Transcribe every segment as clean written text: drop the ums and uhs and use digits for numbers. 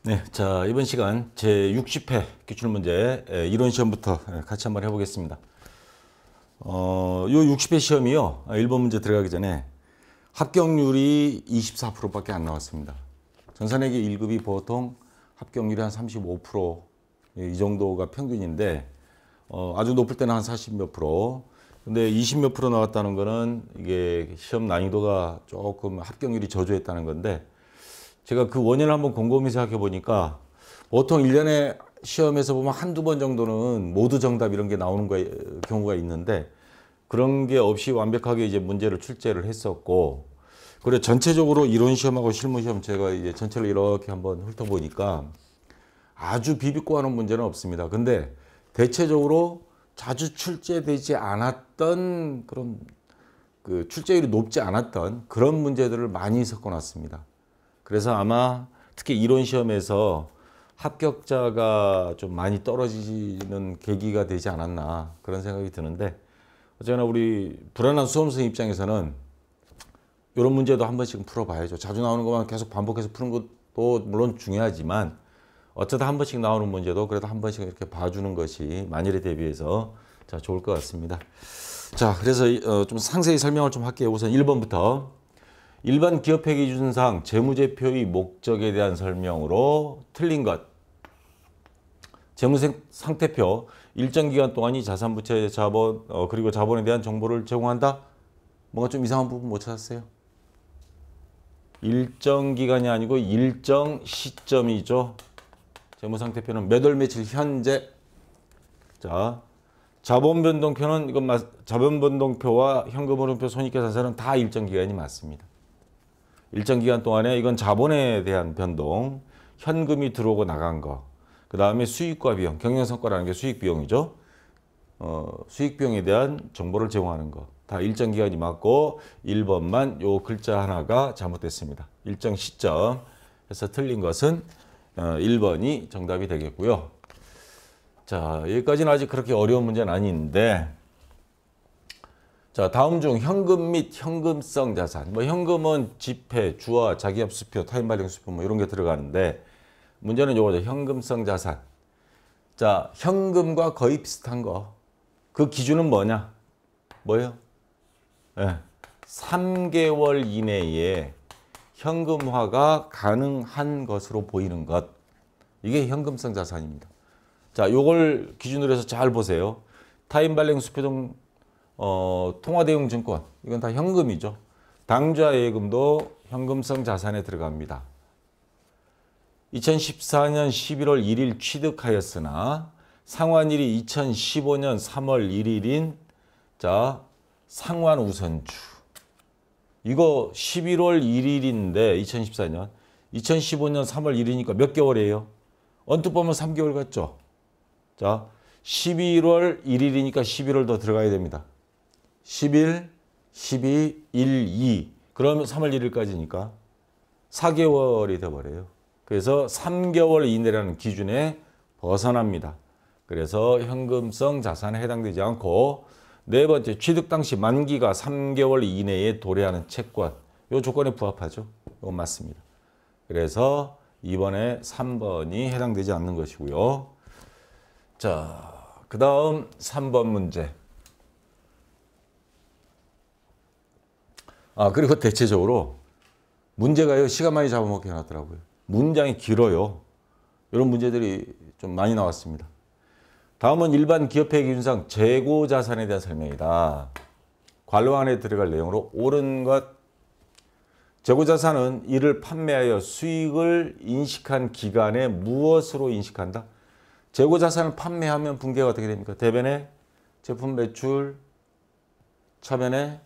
네, 자, 이번 시간 제 60회 기출문제 이론 시험부터 같이 한번 해보겠습니다. 요 60회 시험이요. 1번 문제 들어가기 전에 합격률이 24%밖에 안 나왔습니다. 전산회계 1급이 보통 합격률이 한 35%이 정도가 평균인데 아주 높을 때는 한 40 몇 프로. 근데 20 몇 프로 나왔다는 거는 이게 시험 난이도가 조금 합격률이 저조했다는 건데 제가 그 원인을 한번 곰곰이 생각해 보니까 보통 1년에 시험에서 보면 한두 번 정도는 모두 정답 이런 게 나오는 경우가 있는데 그런 게 없이 완벽하게 이제 문제를 출제를 했었고, 그리고 전체적으로 이론 시험하고 실무 시험 제가 이제 전체를 이렇게 한번 훑어보니까 아주 비비고 하는 문제는 없습니다. 근데 대체적으로 자주 출제되지 않았던 그런 그 출제율이 높지 않았던 그런 문제들을 많이 섞어놨습니다. 그래서 아마 특히 이론 시험에서 합격자가 좀 많이 떨어지는 계기가 되지 않았나 그런 생각이 드는데, 어쨌거나 우리 불안한 수험생 입장에서는 이런 문제도 한 번씩은 풀어봐야죠. 자주 나오는 것만 계속 반복해서 푸는 것도 물론 중요하지만 어쩌다 한 번씩 나오는 문제도 그래도 한 번씩 이렇게 봐주는 것이 만일에 대비해서 자 좋을 것 같습니다. 자, 그래서 좀 상세히 설명을 좀 할게요. 우선 1번부터. 일반 기업회 기준상 재무제표의 목적에 대한 설명으로 틀린 것. 재무상태표 일정 기간 동안 이 자산부채 자본 그리고 자본에 대한 정보를 제공한다. 뭔가 좀 이상한 부분 못 찾았어요? 일정 기간이 아니고 일정 시점이죠. 재무상태표는 몇 월 며칠 현재. 자, 자본변동표는 이건 자본변동표와 현금흐름표, 손익계산서는 다 일정 기간이 맞습니다. 일정 기간 동안에 이건 자본에 대한 변동, 현금이 들어오고 나간 거, 그 다음에 수익과 비용, 경영성과라는 게 수익비용이죠. 수익비용에 대한 정보를 제공하는 거. 다 일정 기간이 맞고 1번만 요 글자 하나가 잘못됐습니다. 일정 시점 해서 틀린 것은 1번이 정답이 되겠고요. 자, 여기까지는 아직 그렇게 어려운 문제는 아닌데, 자, 다음 중 현금 및 현금성 자산. 뭐 현금은 지폐, 주화, 자기압 수표, 타임 발행 수표 뭐 이런 게 들어가는데 문제는 요거죠. 현금성 자산. 자, 현금과 거의 비슷한 거. 그 기준은 뭐냐? 뭐예요? 네. 3개월 이내에 현금화가 가능한 것으로 보이는 것. 이게 현금성 자산입니다. 자, 요걸 기준으로 해서 잘 보세요. 타임 발행 수표 등 통화대용 증권, 이건 다 현금이죠. 당좌 예금도 현금성 자산에 들어갑니다. 2014년 11월 1일 취득하였으나 상환일이 2015년 3월 1일인 자 상환 우선주. 이거 11월 1일인데 2014년 2015년 3월 1일이니까 몇 개월이에요? 언뜻 보면 3개월 같죠? 자, 11월 1일이니까 11월 더 들어가야 됩니다. 11, 12, 1, 2. 그러면 3월 1일까지니까 4개월이 돼버려요. 그래서 3개월 이내라는 기준에 벗어납니다. 그래서 현금성 자산에 해당되지 않고, 네 번째, 취득 당시 만기가 3개월 이내에 도래하는 채권. 이 조건에 부합하죠. 이건 맞습니다. 그래서 이번에 3번이 해당되지 않는 것이고요. 자, 그 다음 3번 문제. 그리고 대체적으로 문제가요, 시간 많이 잡아먹게 해놨더라고요. 문장이 길어요. 이런 문제들이 좀 많이 나왔습니다. 다음은 일반 기업회 기준상 재고자산에 대한 설명이다. 관로안에 들어갈 내용으로 옳은 것. 재고자산은 이를 판매하여 수익을 인식한 기간에 무엇으로 인식한다? 재고자산을 판매하면 분계가 어떻게 됩니까? 대변에 제품 매출, 차변에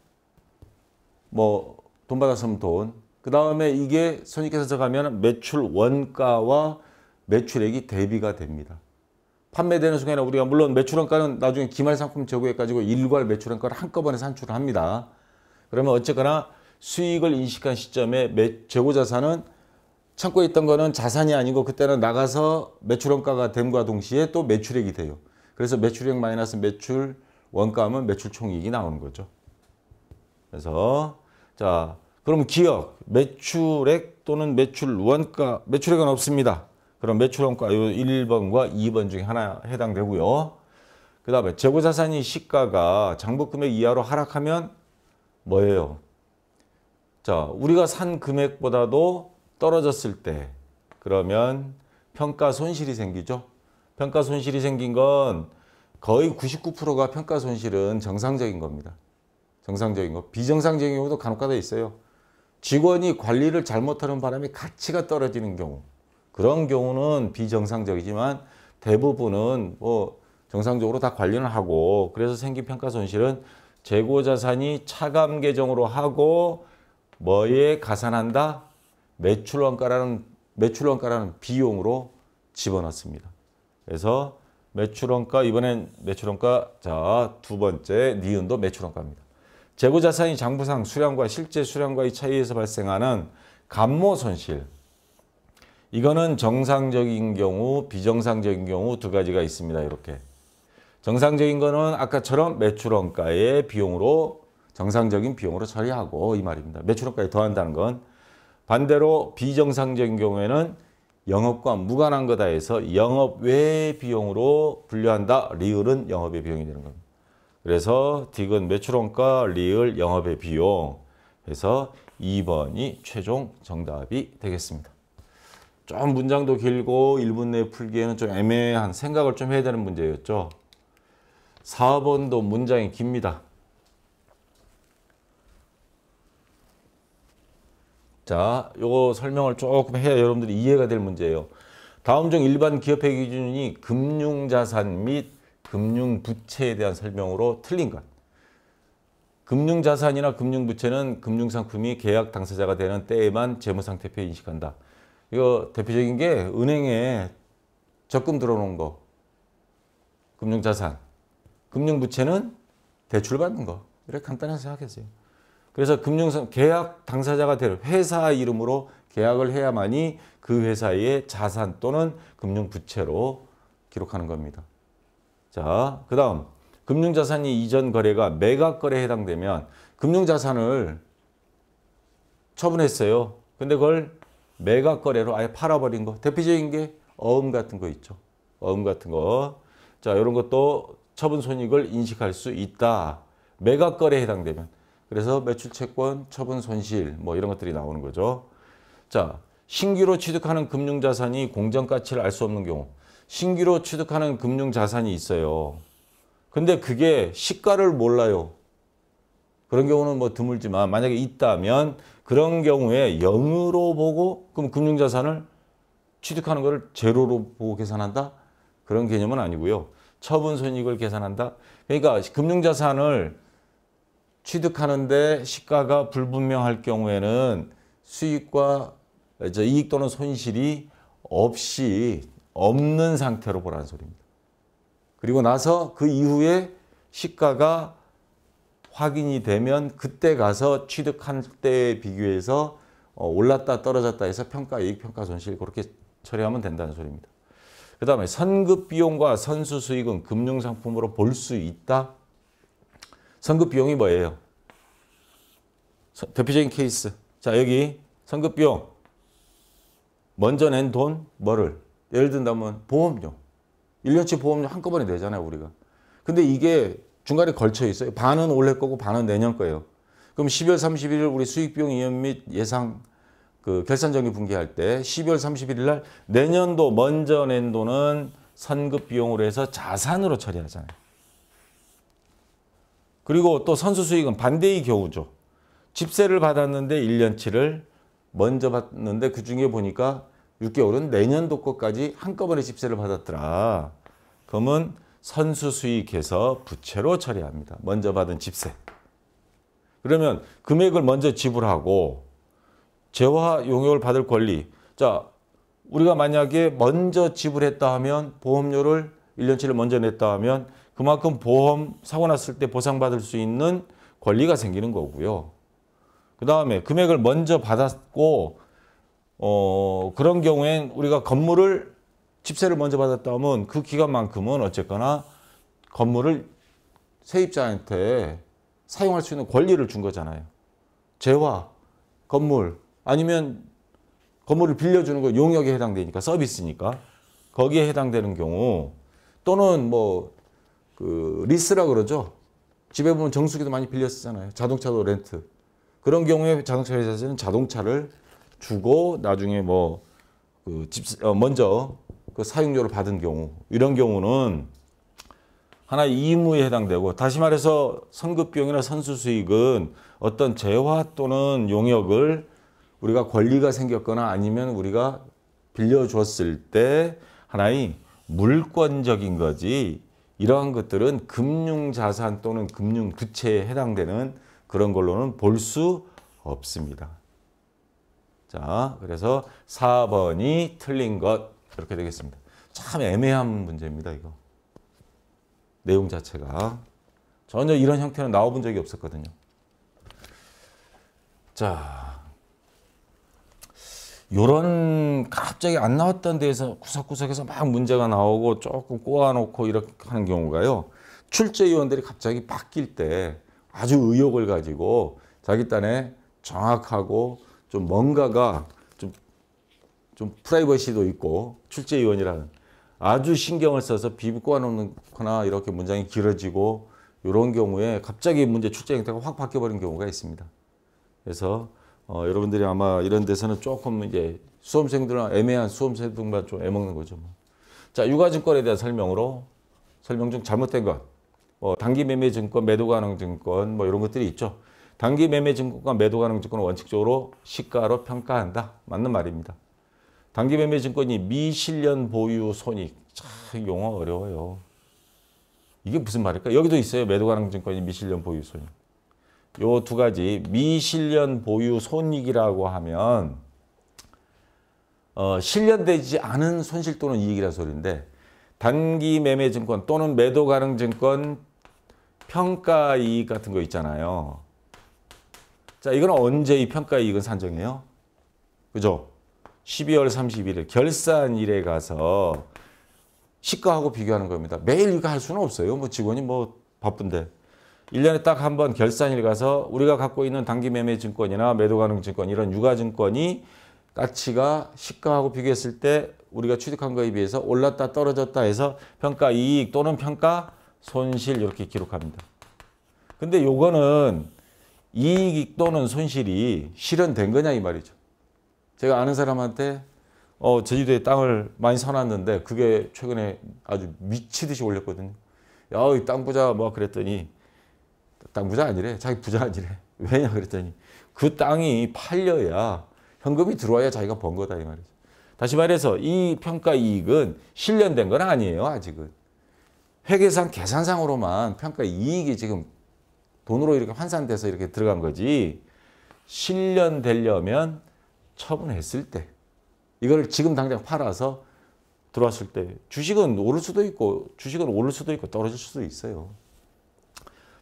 뭐 돈 받았으면 돈, 그 다음에 이게 손익계산서 가면 매출 원가와 매출액이 대비가 됩니다. 판매되는 순간에 우리가 물론 매출원가는 나중에 기말상품 재고해가지고 일괄 매출원가를 한꺼번에 산출을 합니다. 그러면 어쨌거나 수익을 인식한 시점에 재고자산은 창고에 있던 거는 자산이 아니고 그때는 나가서 매출원가가 됨과 동시에 또 매출액이 돼요. 그래서 매출액 마이너스 매출 원가하면 매출총이익이 나오는 거죠. 그래서 자, 그럼 기억, 매출액 또는 매출 원가, 매출액은 없습니다. 그럼 매출원가 1번과 2번 중에 하나 해당되고요. 그 다음에 재고자산이 시가가 장부금액 이하로 하락하면 뭐예요? 자, 우리가 산 금액보다도 떨어졌을 때 그러면 평가 손실이 생기죠. 평가 손실이 생긴 건 거의 99%가 평가 손실은 정상적인 겁니다. 정상적인 거. 비정상적인 경우도 간혹가다 있어요. 직원이 관리를 잘못하는 바람에 가치가 떨어지는 경우. 그런 경우는 비정상적이지만 대부분은 뭐 정상적으로 다 관리는 하고 그래서 생긴 평가 손실은 재고자산이 차감 계정으로 하고 뭐에 가산한다? 매출원가라는 비용으로 집어넣습니다. 그래서 매출원가, 이번엔 매출원가, 자, 두 번째 니은도 매출원가입니다. 재고자산이 장부상 수량과 실제 수량과의 차이에서 발생하는 감모손실. 이거는 정상적인 경우, 비정상적인 경우 두 가지가 있습니다. 이렇게. 정상적인 거는 아까처럼 매출원가의 비용으로, 정상적인 비용으로 처리하고 이 말입니다. 매출원가에 더한다는 건. 반대로 비정상적인 경우에는 영업과 무관한 거다 해서 영업 외 비용으로 분류한다. 리을은 영업의 비용이 되는 겁니다. 그래서 딕은 매출원가, 리을, 영업의 비용 해서 2번이 최종 정답이 되겠습니다. 좀 문장도 길고 1분 내에 풀기에는 좀 애매한 생각을 좀 해야 되는 문제였죠. 4번도 문장이 깁니다. 자, 요거 설명을 조금 해야 여러분들이 이해가 될 문제예요. 다음 중 일반 기업회 기준이 금융자산 및 금융부채에 대한 설명으로 틀린 것. 금융자산이나 금융부채는 금융상품이 계약 당사자가 되는 때에만 재무상태표에 인식한다. 이거 대표적인 게 은행에 적금 들어놓은 거. 금융자산. 금융부채는 대출받는 거. 이렇게 간단하게 생각했어요. 그래서 계약 당사자가 될 회사 이름으로 계약을 해야만이 그 회사의 자산 또는 금융부채로 기록하는 겁니다. 자, 그 다음 금융자산이 이전 거래가 매각거래에 해당되면 금융자산을 처분했어요. 근데 그걸 매각거래로 아예 팔아버린 거. 대표적인 게 어음 같은 거 있죠. 어음 같은 거. 자, 이런 것도 처분 손익을 인식할 수 있다. 매각거래에 해당되면. 그래서 매출채권, 처분 손실 뭐 이런 것들이 나오는 거죠. 자, 신규로 취득하는 금융자산이 공정가치를 알 수 없는 경우. 신규로 취득하는 금융자산이 있어요. 근데 그게 시가를 몰라요. 그런 경우는 뭐 드물지만 만약에 있다면 그런 경우에 0으로 보고 그럼 금융자산을 취득하는 것을 제로로 보고 계산한다? 그런 개념은 아니고요. 처분 손익을 계산한다. 그러니까 금융자산을 취득하는데 시가가 불분명할 경우에는 수익과 이익 또는 손실이 없는 상태로 보라는 소리입니다. 그리고 나서 그 이후에 시가가 확인이 되면 그때 가서 취득한 때에 비교해서 올랐다 떨어졌다 해서 평가이익, 평가손실 그렇게 처리하면 된다는 소리입니다. 그 다음에 선급비용과 선수수익은 금융상품으로 볼 수 있다. 선급비용이 뭐예요? 대표적인 케이스. 자, 여기 선급비용. 먼저 낸 돈, 뭐를? 예를 든다면 보험료. 1년치 보험료 한꺼번에 내잖아요, 우리가. 근데 이게 중간에 걸쳐 있어요. 반은 올해 거고 반은 내년 거예요. 그럼 12월 31일 우리 수익비용 이연 및 예상 결산정기 분기할 때 12월 31일 날 내년도 먼저 낸 돈은 선급비용으로 해서 자산으로 처리하잖아요. 그리고 또 선수수익은 반대의 경우죠. 집세를 받았는데 1년치를 먼저 받는데 그중에 보니까 6개월은 내년도 것까지 한꺼번에 집세를 받았더라. 그러면 선수수익해서 부채로 처리합니다. 먼저 받은 집세. 그러면 금액을 먼저 지불하고 재화 용역을 받을 권리. 자, 우리가 만약에 먼저 지불했다 하면 보험료를 1년치를 먼저 냈다 하면 그만큼 보험 사고 났을 때 보상받을 수 있는 권리가 생기는 거고요. 그 다음에 금액을 먼저 받았고 그런 경우엔 우리가 건물을 집세를 먼저 받았다 하면 그 기간만큼은 어쨌거나 건물을 세입자한테 사용할 수 있는 권리를 준 거잖아요. 재화, 건물 아니면 건물을 빌려주는 거 용역에 해당되니까 서비스니까 거기에 해당되는 경우 또는 뭐 그 리스라 그러죠. 집에 보면 정수기도 많이 빌려 쓰잖아요. 자동차도 렌트. 그런 경우에 자동차 회사에서는 자동차를 주고 나중에 뭐 그 먼저 그 사용료를 받은 경우 이런 경우는 하나의 의무에 해당되고 다시 말해서 선급 비용이나 선수 수익은 어떤 재화 또는 용역을 우리가 권리가 생겼거나 아니면 우리가 빌려줬을 때 하나의 물권적인 거지 이러한 것들은 금융자산 또는 금융부채에 해당되는 그런 걸로는 볼 수 없습니다. 자, 그래서 4번이 틀린 것 이렇게 되겠습니다. 참 애매한 문제입니다. 이거. 내용 자체가. 전혀 이런 형태는 나와본 적이 없었거든요. 자, 요런 갑자기 안 나왔던 데에서 구석구석에서 막 문제가 나오고 조금 꼬아놓고 이렇게 하는 경우가요. 출제위원들이 갑자기 바뀔 때 아주 의욕을 가지고 자기 딴에 정확하고 좀 뭔가가 좀 프라이버시도 있고 출제위원이라는 아주 신경을 써서 꼬아놓거나 이렇게 문장이 길어지고 이런 경우에 갑자기 문제 출제 형태가 확 바뀌어버린 경우가 있습니다. 그래서 여러분들이 아마 이런 데서는 조금 이제 수험생들은 애매한 수험생들만 좀 애먹는 거죠. 자, 유가증권에 대한 설명 중 잘못된 것. 단기매매증권, 매도가능증권 뭐 이런 것들이 있죠. 단기매매증권과 매도가능증권은 원칙적으로 시가로 평가한다. 맞는 말입니다. 단기매매증권이 미실현 보유 손익. 참 용어 어려워요. 이게 무슨 말일까? 여기도 있어요. 매도가능증권이 미실현 보유 손익. 요 두 가지 미실현 보유 손익이라고 하면 실현되지 않은 손실 또는 이익이라는 소리인데 단기매매증권 또는 매도가능증권 평가이익 같은 거 있잖아요. 자, 이건 언제 이 평가이익은 산정해요? 그죠? 12월 31일 결산일에 가서 시가하고 비교하는 겁니다. 매일 이거 할 수는 없어요. 뭐 직원이 뭐 바쁜데. 1년에 딱 한 번 결산일 가서 우리가 갖고 있는 단기매매증권이나 매도가능증권 이런 유가증권이 가치가 시가하고 비교했을 때 우리가 취득한 거에 비해서 올랐다 떨어졌다 해서 평가이익 또는 평가손실 이렇게 기록합니다. 근데 요거는 이익 또는 손실이 실현된 거냐 이 말이죠. 제가 아는 사람한테 제주도에 땅을 많이 사놨는데 그게 최근에 아주 미치듯이 올렸거든요. 야, 이 땅 부자 뭐 그랬더니 땅 부자 아니래. 자기 부자 아니래. 왜냐 그랬더니 그 땅이 팔려야 현금이 들어와야 자기가 번 거다 이 말이죠. 다시 말해서 이 평가 이익은 실현된 건 아니에요. 아직은. 회계상 계산상으로만 평가 이익이 지금 돈으로 이렇게 환산돼서 이렇게 들어간 거지 실현되려면 처분했을 때 이걸 지금 당장 팔아서 들어왔을 때 주식은 오를 수도 있고 떨어질 수도 있어요.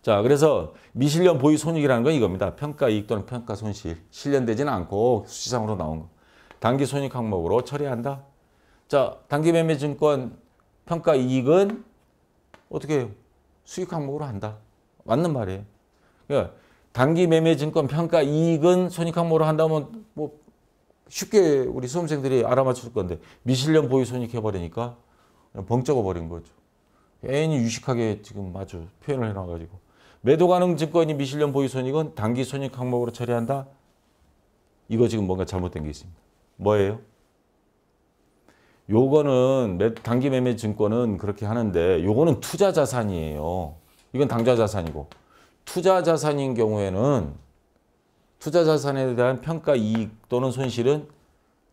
자, 그래서 미실현 보유 손익이라는 건 이겁니다. 평가 이익 또는 평가 손실. 실현되지는 않고 수치상으로 나온 거. 단기 손익 항목으로 처리한다. 자, 단기 매매 증권 평가 이익은 어떻게 해요? 수익 항목으로 한다. 맞는 말이에요. 그러니까 단기 매매 증권 평가 이익은 손익 항목으로 한다면 뭐 쉽게 우리 수험생들이 알아맞힐 건데 미실현 보유 손익 해버리니까 그냥 벙쩍어 버린 거죠. 괜히 유식하게 지금 아주 표현을 해놔가지고. 매도가능증권이 미실현 보유 손익은 단기 손익 항목으로 처리한다. 이거 지금 뭔가 잘못된 게 있습니다. 뭐예요? 요거는 단기 매매 증권은 그렇게 하는데 요거는 투자 자산이에요. 이건 당좌 자산이고 투자 자산인 경우에는 투자 자산에 대한 평가 이익 또는 손실은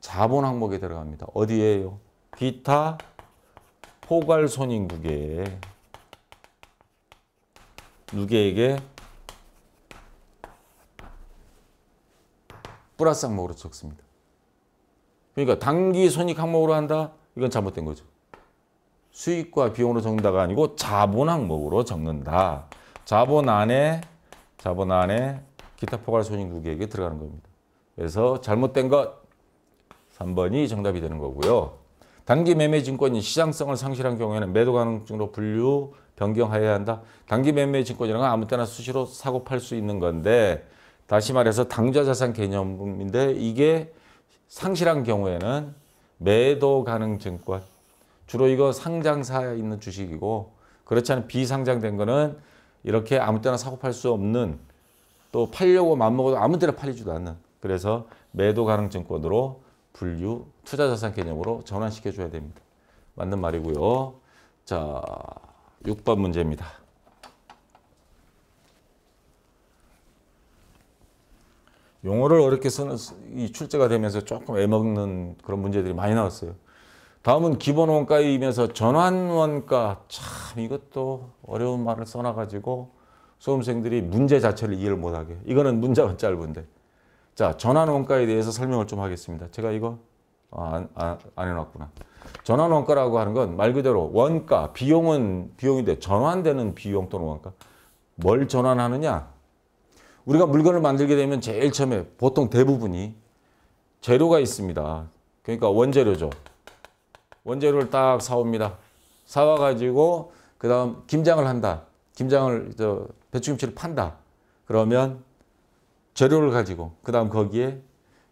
자본 항목에 들어갑니다. 어디에요? 기타 포괄 손익 누계에게 플러스 항목으로 적습니다. 그러니까 단기 손익 항목으로 한다? 이건 잘못된 거죠. 수익과 비용으로 적는다가 아니고 자본 항목으로 적는다. 자본 안에 기타 포괄 손익 누계에게 들어가는 겁니다. 그래서 잘못된 것 3번이 정답이 되는 거고요. 단기 매매 증권이 시장성을 상실한 경우에는 매도 가능증으로 분류 변경하여야 한다. 단기 매매 증권이라는 건 아무 때나 수시로 사고 팔 수 있는 건데 다시 말해서 당좌 자산 개념인데 이게 상실한 경우에는 매도 가능 증권. 주로 이거 상장사에 있는 주식이고 그렇지 않은 비상장된 거는 이렇게 아무 때나 사고 팔 수 없는 또 팔려고 맘먹어도 아무 때나 팔리지도 않는 그래서 매도 가능 증권으로 분류 투자자산 개념으로 전환시켜 줘야 됩니다. 맞는 말이고요. 자, 6번 문제입니다. 용어를 어렵게 쓰는 이 출제가 되면서 조금 애먹는 그런 문제들이 많이 나왔어요. 다음은 기본 원가이면서 전환 원가. 참 이것도 어려운 말을 써놔가지고 수험생들이 문제 자체를 이해를 못하게. 이거는 문자가 짧은데. 자, 전환 원가에 대해서 설명을 좀 하겠습니다. 제가 이거 안 해놨구나. 전환 원가라고 하는 건 말 그대로 원가, 비용은 비용인데 전환되는 비용 또는 원가. 뭘 전환하느냐? 우리가 물건을 만들게 되면 제일 처음에 보통 대부분이 재료가 있습니다. 그러니까 원재료죠. 원재료를 딱 사옵니다. 사와가지고 그 다음 김장을 한다. 김장을 배추김치를 판다. 그러면 재료를 가지고 그 다음 거기에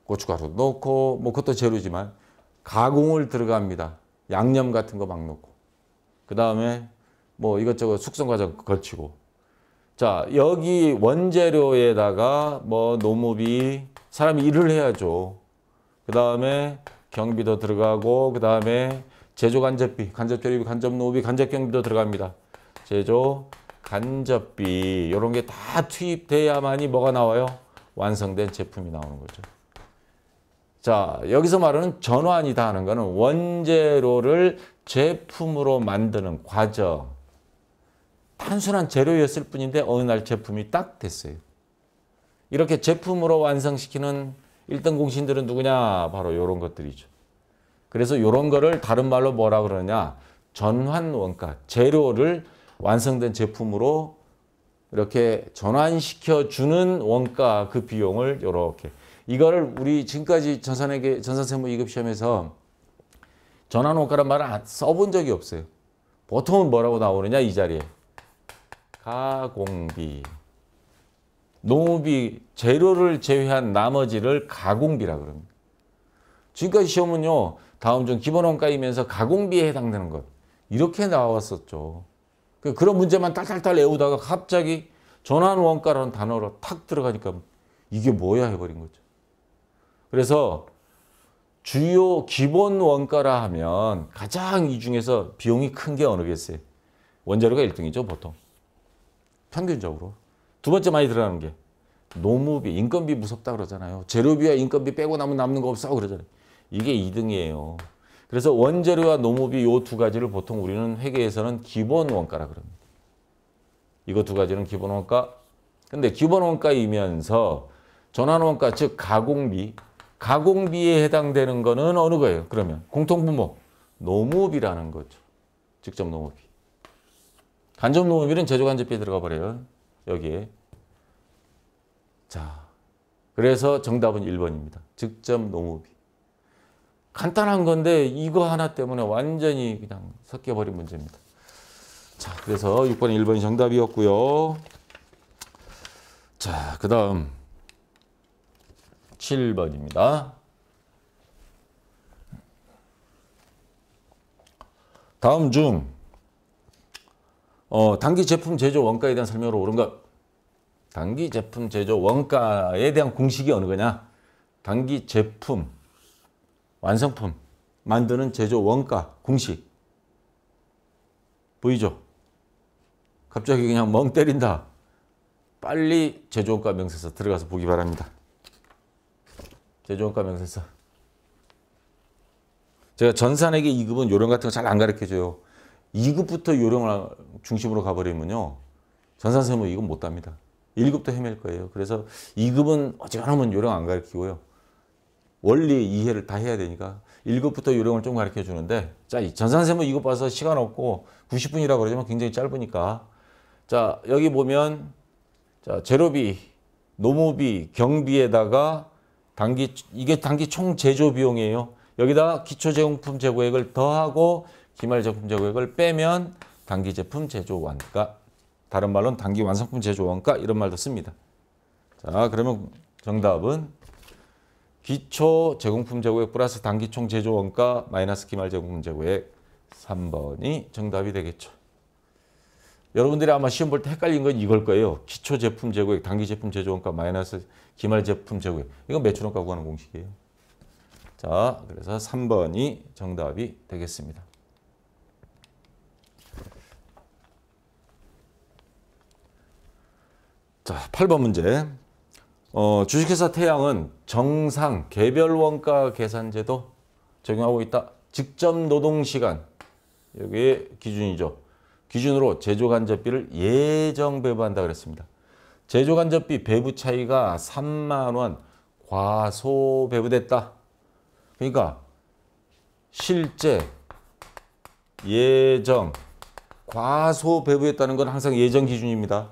고춧가루 넣고 뭐 그것도 재료지만 가공을 들어갑니다. 양념 같은 거 막 넣고 그 다음에 뭐 이것저것 숙성 과정 거치고 자 여기 원재료에다가 뭐 노무비 사람이 일을 해야죠. 그 다음에 경비도 들어가고 그 다음에 제조 간접비, 간접재료비, 간접노무비, 간접경비도 들어갑니다. 제조 간접비 이런 게 다 투입돼야만이 뭐가 나와요? 완성된 제품이 나오는 거죠. 자 여기서 말하는 전환이다 하는 거는 원재료를 제품으로 만드는 과정. 단순한 재료였을 뿐인데 어느 날 제품이 딱 됐어요. 이렇게 제품으로 완성시키는 1등 공신들은 누구냐? 바로 이런 것들이죠. 그래서 이런 거를 다른 말로 뭐라 그러냐? 전환 원가, 재료를 완성된 제품으로 이렇게 전환시켜 주는 원가 그 비용을 이렇게 이거를 우리 지금까지 전산세무 2급 시험에서 전환 원가란 말을 써본 적이 없어요. 보통은 뭐라고 나오느냐 이 자리에 가공비, 노무비, 재료를 제외한 나머지를 가공비라 그럽니다. 지금까지 시험은요. 다음 중 기본 원가이면서 가공비에 해당되는 것 이렇게 나왔었죠. 그런 문제만 딸딸딸 외우다가 갑자기 전환 원가라는 단어로 탁 들어가니까 이게 뭐야 해버린 거죠. 그래서 주요 기본 원가라 하면 가장 이 중에서 비용이 큰 게 어느겠어요? 원재료가 1등이죠 보통. 평균적으로. 두 번째 많이 들어가는 게 노무비, 인건비 무섭다 그러잖아요. 재료비와 인건비 빼고 남는 거 없어 그러잖아요. 이게 2등이에요. 그래서 원재료와 노무비 이 두 가지를 보통 우리는 회계에서는 기본 원가라 그럽니다. 이거 두 가지는 기본 원가. 근데 기본 원가이면서 전환 원가 즉 가공비, 가공비에 해당되는 거는 어느 거예요? 그러면 공통분모 노무비라는 거죠. 직접 노무비. 간접 노무비는 제조 간접비에 들어가 버려요. 여기에. 자, 그래서 정답은 1번입니다. 직접 노무비. 간단한 건데 이거 하나 때문에 완전히 그냥 섞여버린 문제입니다. 자, 그래서 6번이 1번이 정답이었고요. 자, 그 다음 7번입니다. 다음 중 단기 제품 제조 원가에 대한 설명으로 옳은 것. 단기 제품 제조 원가에 대한 공식이 어느 거냐? 단기 제품, 완성품 만드는 제조 원가 공식. 보이죠? 갑자기 그냥 멍 때린다. 빨리 제조원가 명세서 들어가서 보기 바랍니다. 제조원가 명세서. 제가 전산회계 2급은 요령 같은 거 잘 안 가르쳐줘요. 2급부터 요령을 중심으로 가버리면요. 전산세무 2급 못 답니다. 1급도 헤맬 거예요. 그래서 2급은 어지간하면 요령 안 가르치고요. 원리 이해를 다 해야 되니까 1급부터 요령을 좀 가르쳐 주는데 자, 이 전산세무 2급 봐서 시간 없고 90분이라고 그러지만 굉장히 짧으니까 자, 여기 보면 자, 재료비, 노무비, 경비에다가 이게 단기 총 제조 비용이에요. 여기다 기초 제공품 재고액을 더하고 기말 제품 재고액을 빼면 단기 제품 제조 원가. 다른 말로는 단기 완성품 제조 원가 이런 말도 씁니다. 자, 그러면 정답은 기초 제공품 재고액 플러스 단기총 제조 원가 마이너스 기말 제공품 재고액 3번이 정답이 되겠죠. 여러분들이 아마 시험 볼 때 헷갈린 건 이걸 거예요. 기초 제품 재고액, 단기 제품 제조 원가 마이너스 기말 제품 재고액. 이건 매출 원가 구하는 공식이에요. 자, 그래서 3번이 정답이 되겠습니다. 자, 8번 문제. 주식회사 태양은 정상 개별 원가 계산제도 적용하고 있다. 직접 노동시간, 여기에 기준이죠. 기준으로 제조간접비를 예정 배부한다 그랬습니다. 제조간접비 배부 차이가 3만 원 과소 배부됐다. 그러니까 실제, 예정, 과소 배부했다는 건 항상 예정 기준입니다.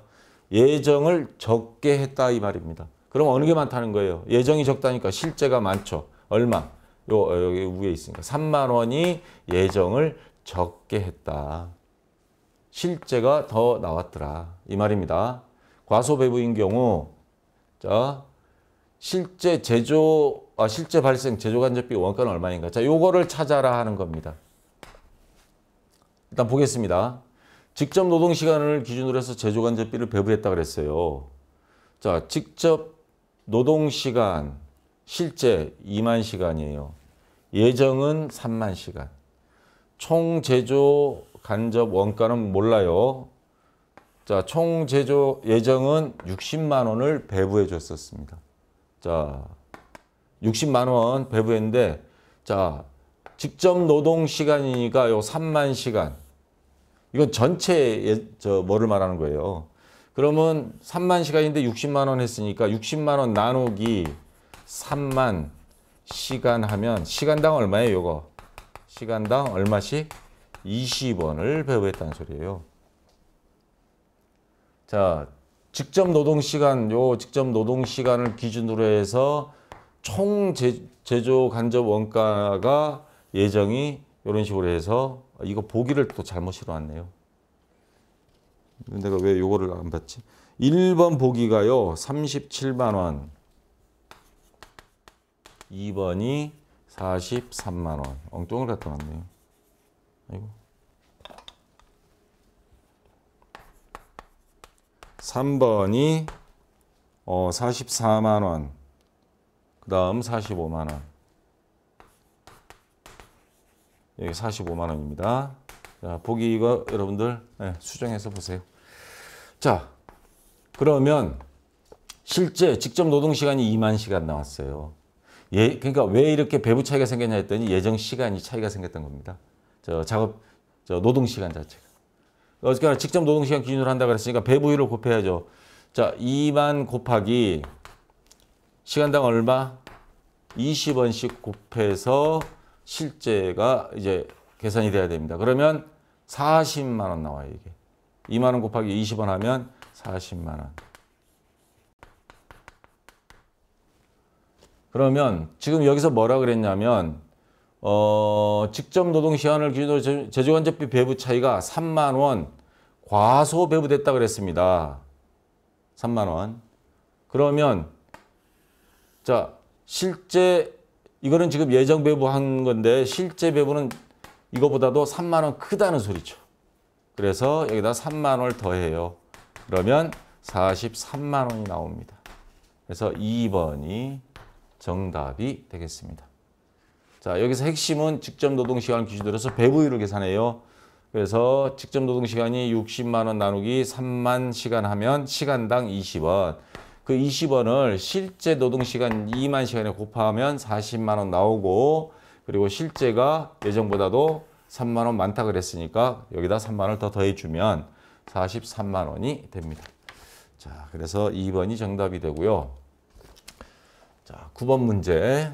예정을 적게 했다 이 말입니다. 그럼 어느 게 많다는 거예요? 예정이 적다니까 실제가 많죠. 얼마? 여기 위에 있으니까 3만 원이 예정을 적게 했다. 실제가 더 나왔더라 이 말입니다. 과소 배부인 경우 자 실제 발생 제조간접비 원가는 얼마인가? 자, 요거를 찾아라 하는 겁니다. 일단 보겠습니다. 직접 노동 시간을 기준으로 해서 제조간접비를 배부했다 그랬어요. 자, 직접 노동 시간 실제 2만 시간이에요. 예정은 3만 시간. 총 제조 간접 원가는 몰라요. 자, 총 제조 예정은 60만 원을 배부해 줬었습니다. 자, 60만 원 배부했는데 자, 직접 노동 시간이니까 요 3만 시간. 이건 전체 뭐를 말하는 거예요. 그러면 3만 시간인데 60만 원 했으니까 60만 원 나누기 3만 시간 하면 시간당 얼마예요, 요거? 시간당 얼마씩? 20원을 배부했다는 소리예요. 자, 직접 노동 시간, 요 직접 노동 시간을 기준으로 해서 총 제조 간접 원가가 예정이 이런 식으로 해서 이거 보기를 또 잘못 실어왔네요. 내가 왜 요거를 안 봤지? 1번 보기가요. 37만 원. 2번이 43만 원. 엉뚱을 갖다 놨네요. 아이고. 3번이 44만 원. 그 다음 45만 원. 여기 45만 원입니다. 자, 보기 이거 여러분들 수정해서 보세요. 자, 그러면 실제 직접 노동 시간이 2만 시간 나왔어요. 그러니까 왜 이렇게 배부 차이가 생겼냐 했더니 예정 시간이 차이가 생겼던 겁니다. 노동 시간 자체가. 어쨌거나 직접 노동 시간 기준으로 한다 그랬으니까 배부율을 곱해야죠. 자, 2만 곱하기 시간당 얼마? 20원씩 곱해서 실제가 이제 계산이 돼야 됩니다. 그러면 40만 원 나와요, 이게. 2만 원 곱하기 20원 하면 40만 원. 그러면 지금 여기서 뭐라 그랬냐면 직접 노동 시간을 기준으로 제조간접비 배부 차이가 3만 원 과소 배부됐다 그랬습니다. 3만 원. 그러면 자, 실제 이거는 지금 예정 배부한 건데 실제 배부는 이거보다도 3만 원 크다는 소리죠. 그래서 여기다 3만 원을 더해요. 그러면 43만 원이 나옵니다. 그래서 2번이 정답이 되겠습니다. 자, 여기서 핵심은 직접 노동 시간을 기준으로 해서 배부율을 계산해요. 그래서 직접 노동 시간이 60만 원 나누기 3만 시간 하면 시간당 20원. 그 20원을 실제 노동 시간 2만 시간에 곱하면 40만 원 나오고, 그리고 실제가 예정보다도 3만 원 많다 그랬으니까 여기다 3만 원을 더 더해주면 43만 원이 됩니다. 자, 그래서 2번이 정답이 되고요. 자, 9번 문제.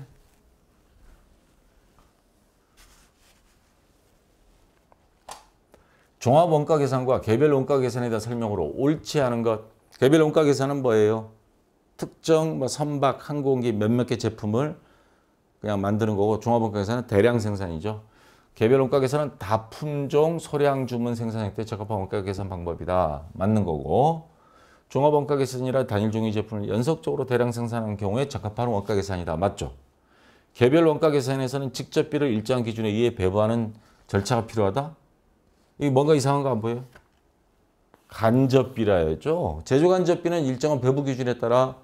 종합 원가 계산과 개별 원가 계산에 대한 설명으로 옳지 않은 것. 개별 원가 계산은 뭐예요? 특정 선박, 항공기 몇몇 개 제품을 그냥 만드는 거고, 종합 원가 계산은 대량 생산이죠. 개별 원가 계산은 다품종 소량 주문 생산할 때 적합한 원가 계산 방법이다. 맞는 거고, 종합 원가 계산이라 단일 종류 제품을 연속적으로 대량 생산하는 경우에 적합한 원가 계산이다. 맞죠? 개별 원가 계산에서는 직접비를 일정한 기준에 의해 배부하는 절차가 필요하다? 이게 뭔가 이상한 거 안 보여요? 간접비라 했죠. 제조간접비는 일정한 배부 기준에 따라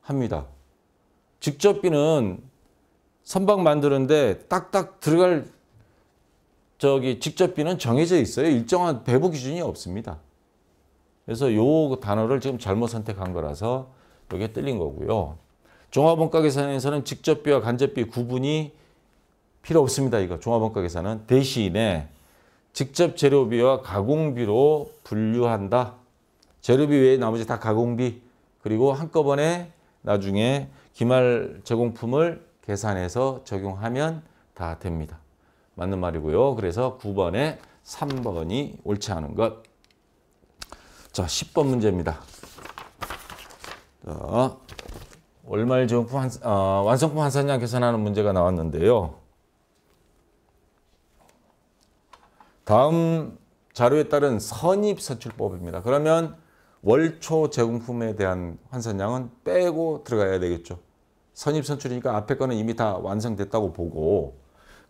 합니다. 직접비는 선박 만드는데 딱딱 들어갈 직접비는 정해져 있어요. 일정한 배부 기준이 없습니다. 그래서 요 단어를 지금 잘못 선택한 거라서 이게 틀린 거고요. 종합원가 계산에서는 직접비와 간접비 구분이 필요 없습니다. 이거 종합원가 계산은 대신에 직접 재료비와 가공비로 분류한다. 재료비 외에 나머지 다 가공비, 그리고 한꺼번에 나중에 기말 제공품을 계산해서 적용하면 다 됩니다. 맞는 말이고요. 그래서 9번에 3번이 옳지 않은 것. 자, 10번 문제입니다. 자, 월말 제공품 완성품 환산량 계산하는 문제가 나왔는데요. 다음 자료에 따른 선입선출법입니다. 그러면 월초 제공품에 대한 환산량은 빼고 들어가야 되겠죠. 선입선출이니까 앞에 거는 이미 다 완성됐다고 보고,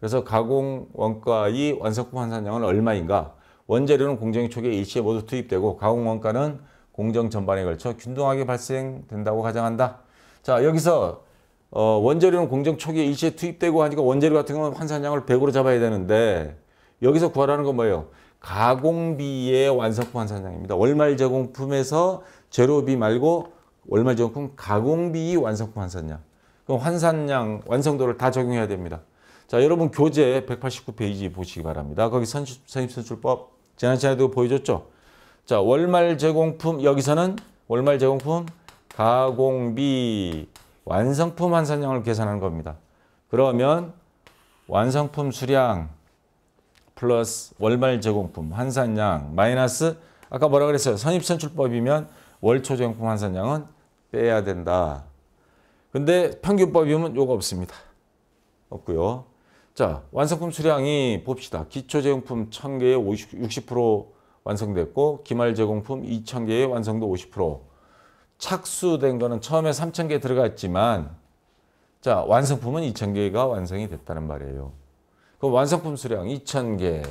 그래서 가공 원가의 완성품 환산량은 얼마인가? 원재료는 공정 초기에 일시에 모두 투입되고 가공 원가는 공정 전반에 걸쳐 균등하게 발생된다고 가정한다. 자, 여기서 원재료는 공정 초기에 일시에 투입되고 하니까 원재료 같은 경우는 환산량을 100으로 잡아야 되는데 여기서 구하라는 건 뭐예요? 가공비의 완성품 환산량입니다. 월말 제공품에서 재료비 말고 월말 제공품 가공비 완성품 환산량. 그럼 환산량 완성도를 다 적용해야 됩니다. 자, 여러분 교재 189페이지 보시기 바랍니다. 거기 선입선출법 지난 시간에도 보여줬죠. 자, 월말 제공품, 여기서는 월말 제공품 가공비 완성품 환산량을 계산하는 겁니다. 그러면 완성품 수량 플러스 월말 제공품 환산량 마이너스 아까 뭐라 그랬어요? 선입선출법이면 월초 제공품 환산량은 빼야 된다. 근데 평균법이면 요거 없습니다. 없고요. 자, 완성품 수량이 봅시다. 기초 제공품 1000개에 60% 완성됐고 기말 제공품 2000개의 완성도 50%. 착수된 거는 처음에 3000개 들어갔지만 자, 완성품은 2000개가 완성이 됐다는 말이에요. 그럼 완성품 수량 2000개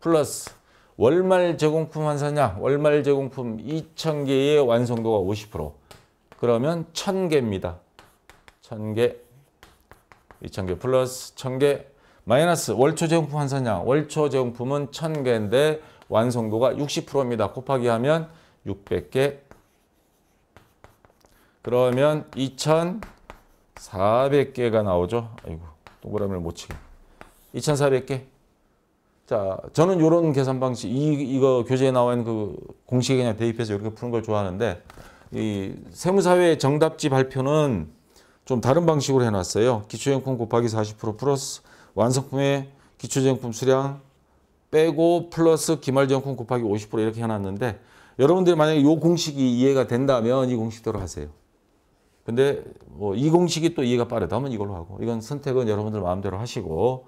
플러스 월말 제공품 환산량 월말 제공품 2000개의 완성도가 50%. 그러면 1000개입니다. 1000개 2000개 플러스 1000개 마이너스 월초 제공품 환산량 월초 제공품은 1000개인데 완성도가 60%입니다. 곱하기 하면 600개. 그러면 2400개가 나오죠. 아이고, 동그라미를 못 치게. 2400개. 자, 저는 이런 계산 방식, 이거 교재에 나와 있는 그 공식에 그냥 대입해서 이렇게 푸는 걸 좋아하는데, 이 세무사회 정답지 발표는 좀 다른 방식으로 해놨어요. 기초제공품 곱하기 40% 플러스 완성품의 기초제공품 수량 빼고 플러스 기말제공품 곱하기 50% 이렇게 해놨는데, 여러분들이 만약에 이 공식이 이해가 된다면 이 공식대로 하세요. 근데 뭐 이 공식이 또 이해가 빠르다면 이걸로 하고, 이건 선택은 여러분들 마음대로 하시고,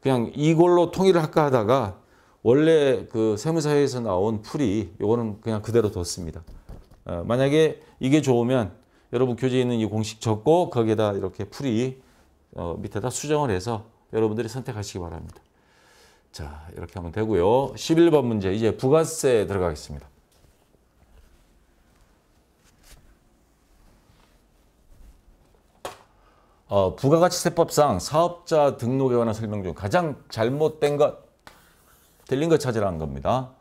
그냥 이걸로 통일을 할까 하다가 원래 그 세무사회에서 나온 풀이 요거는 그냥 그대로 뒀습니다. 만약에 이게 좋으면 여러분 교재에 있는 이 공식 적고 거기에다 이렇게 풀이 밑에다 수정을 해서 여러분들이 선택하시기 바랍니다. 자, 이렇게 하면 되고요. 11번 문제 이제 부가세 들어가겠습니다. 부가가치세법상 사업자 등록에 관한 설명 중 가장 잘못된 것, 틀린 것 찾으라는 겁니다.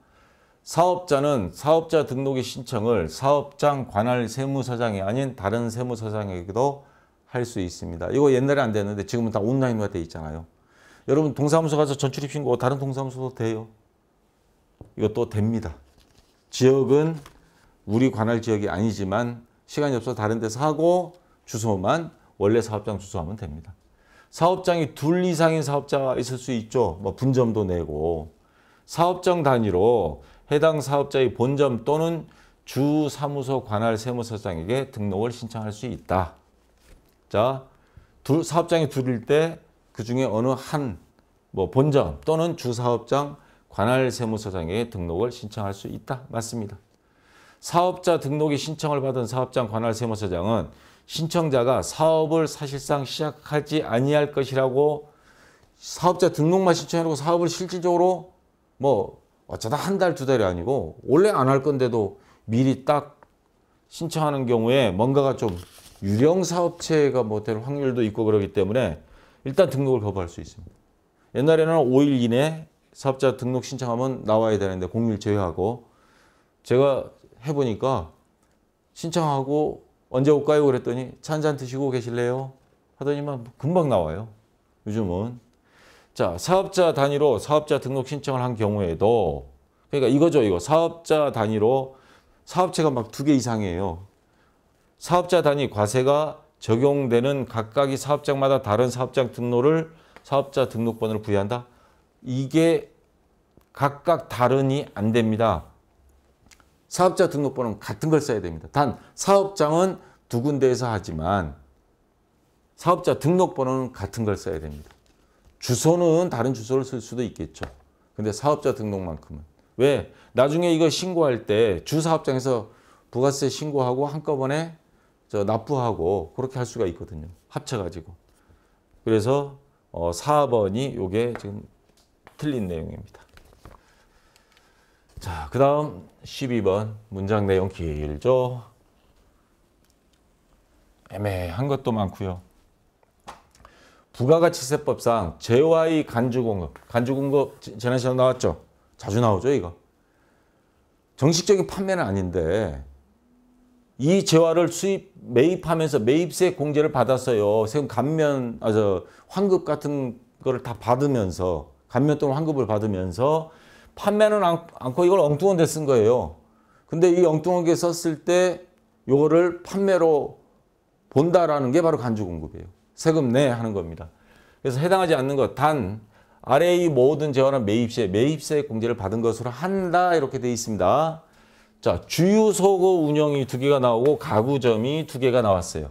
사업자는 사업자 등록의 신청을 사업장 관할 세무서장이 아닌 다른 세무서장에게도 할 수 있습니다. 이거 옛날에 안 됐는데 지금은 다 온라인화 돼 있잖아요. 여러분 동사무소 가서 전출입 신고 다른 동사무소도 돼요. 이것도 됩니다. 지역은 우리 관할 지역이 아니지만 시간이 없어서 다른 데서 하고 주소만 원래 사업장 주소하면 됩니다. 사업장이 둘 이상인 사업자가 있을 수 있죠. 뭐 분점도 내고. 사업장 단위로 해당 사업자의 본점 또는 주 사무소 관할 세무서장에게 등록을 신청할 수 있다. 자, 사업장이 둘일 때 그중에 어느 한 뭐 본점 또는 주 사업장 관할 세무서장에게 등록을 신청할 수 있다. 맞습니다. 사업자 등록이 신청을 받은 사업장 관할 세무서장은 신청자가 사업을 사실상 시작하지 아니할 것이라고 사업자 등록만 신청해놓고 사업을 실질적으로 뭐 어쩌다 한 달, 두 달이 아니고 원래 안 할 건데도 미리 딱 신청하는 경우에 뭔가가 좀 유령 사업체가 뭐 될 확률도 있고 그러기 때문에 일단 등록을 거부할 수 있습니다. 옛날에는 5일 이내 사업자 등록 신청하면 나와야 되는데 공휴일 제외하고 제가 해보니까 신청하고 언제 올까요? 그랬더니 차 한잔 드시고 계실래요? 하더니만 금방 나와요. 요즘은. 자, 사업자 단위로 사업자 등록 신청을 한 경우에도 그러니까 이거죠. 이거 사업자 단위로 사업체가 막 2개 이상이에요. 사업자 단위 과세가 적용되는 각각의 사업장마다 다른 사업장 등록을 사업자 등록번호를 부여한다. 이게 각각 다르니 안 됩니다. 사업자 등록번호는 같은 걸 써야 됩니다. 단 사업장은 2군데에서 하지만 사업자 등록번호는 같은 걸 써야 됩니다. 주소는 다른 주소를 쓸 수도 있겠죠. 근데 사업자 등록만큼은. 왜? 나중에 이거 신고할 때 주사업장에서 부가세 신고하고 한꺼번에 납부하고 그렇게 할 수가 있거든요. 합쳐가지고. 그래서 4번이 요게 지금 틀린 내용입니다. 자, 그 다음 12번 문장 내용 길죠. 애매한 것도 많고요. 부가가치세법상 재화의 간주공급. 간주공급 지난 시간에 나왔죠. 자주 나오죠, 이거. 정식적인 판매는 아닌데 이 재화를 매입하면서 매입세 공제를 받았어요. 세금 감면, 환급 같은 거를 다 받으면서 감면 또는 환급을 받으면서 판매는 않고 이걸 엉뚱한 데 쓴 거예요. 근데 이 엉뚱하게 썼을 때 요거를 판매로 본다라는 게 바로 간주공급이에요. 세금 내 하는 겁니다. 그래서 해당하지 않는 것, 단 아래의 모든 재화는 매입세 공제를 받은 것으로 한다 이렇게 되어 있습니다. 자, 주유소고 운영이 2개가 나오고 가구점이 2개가 나왔어요.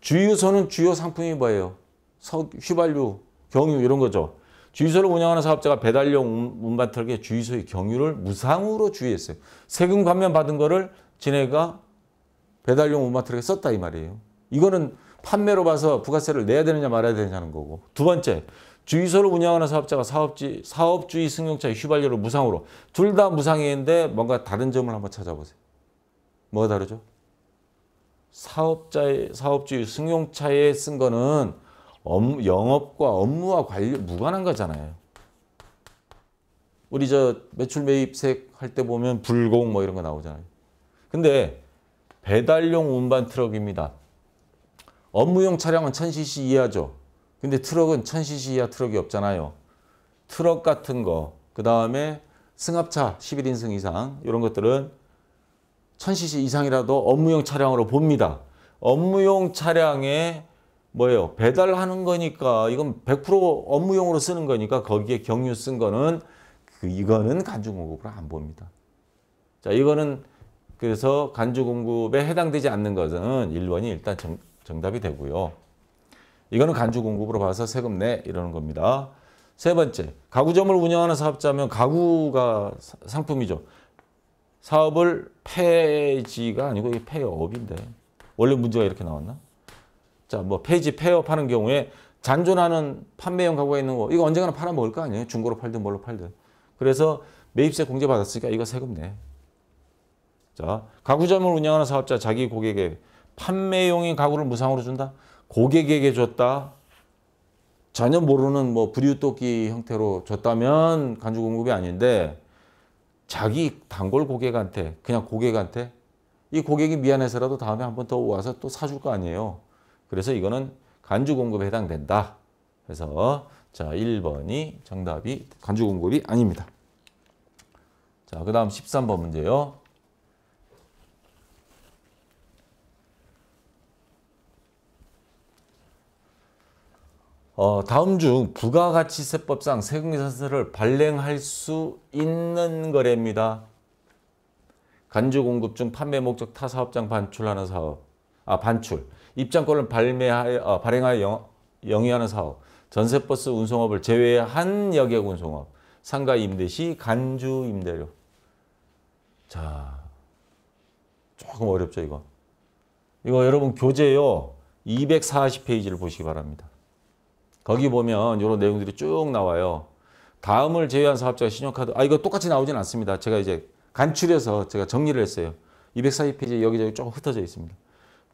주유소는 주요 상품이 뭐예요? 휘발유, 경유 이런 거죠. 주유소를 운영하는 사업자가 배달용 운반 트럭에 주유소의 경유를 무상으로 주유했어요. 세금 감면 받은 거를 지네가 배달용 운반 트럭에 썼다 이 말이에요. 이거는 판매로 봐서 부가세를 내야 되느냐 말아야 되느냐는 거고. 두 번째, 주유소를 운영하는 사업자가 사업주의 승용차의 휘발유를 무상으로. 둘 다 무상인데 뭔가 다른 점을 한번 찾아보세요. 뭐가 다르죠? 사업주의 승용차에 쓴 거는 영업과 업무와 무관한 거잖아요. 우리 매출 매입세 할 때 보면 불공 뭐 이런 거 나오잖아요. 근데 배달용 운반 트럭입니다. 업무용 차량은 1000cc 이하죠. 근데 트럭은 1000cc 이하 트럭이 없잖아요. 트럭 같은 거, 그 다음에 승합차 11인승 이상 이런 것들은 1000cc 이상이라도 업무용 차량으로 봅니다. 업무용 차량에 뭐예요? 배달하는 거니까 이건 100% 업무용으로 쓰는 거니까 거기에 경유 쓴 거는 이거는 간주공급으로 안 봅니다. 자, 이거는 그래서 간주공급에 해당되지 않는 것은 1번이 일단 정답이 되고요. 이거는 간주공급으로 봐서 세금 내 이러는 겁니다. 세 번째, 가구점을 운영하는 사업자면 가구가 상품이죠. 사업을 폐지가 아니고 이게 폐업인데 원래 문제가 이렇게 나왔나? 자, 뭐 폐지, 폐업하는 경우에 잔존하는 판매용 가구가 있는 거 이거 언젠가는 팔아먹을 거 아니에요? 중고로 팔든 뭘로 팔든. 그래서 매입세 공제 받았으니까 이거 세금 내. 자, 가구점을 운영하는 사업자 자기 고객에게 판매용인 가구를 무상으로 준다? 고객에게 줬다? 전혀 모르는 뭐 불이웃돕기 형태로 줬다면 간주공급이 아닌데 자기 단골 고객한테 그냥 고객한테 이 고객이 미안해서라도 다음에 한 번 더 와서 또 사줄 거 아니에요. 그래서 이거는 간주공급에 해당된다. 그래서 자 1번이 정답이 간주공급이 아닙니다. 자, 그 다음 13번 문제요. 다음 중 부가가치세법상 세금계산서를 발행할 수 있는 거래입니다. 간주공급 중 판매 목적 타 사업장 반출하는 사업, 반출, 입장권을 발행하여 영위하는 사업, 전세버스 운송업을 제외한 여객 운송업, 상가 임대 시 간주 임대료. 자, 조금 어렵죠, 이거. 이거 여러분 교재요. 240페이지를 보시기 바랍니다. 거기 보면 이런 내용들이 쭉 나와요. 다음을 제외한 사업자가 신용카드. 이거 똑같이 나오진 않습니다. 제가 이제 간추려서 제가 정리를 했어요. 240페이지에 여기저기 조금 흩어져 있습니다.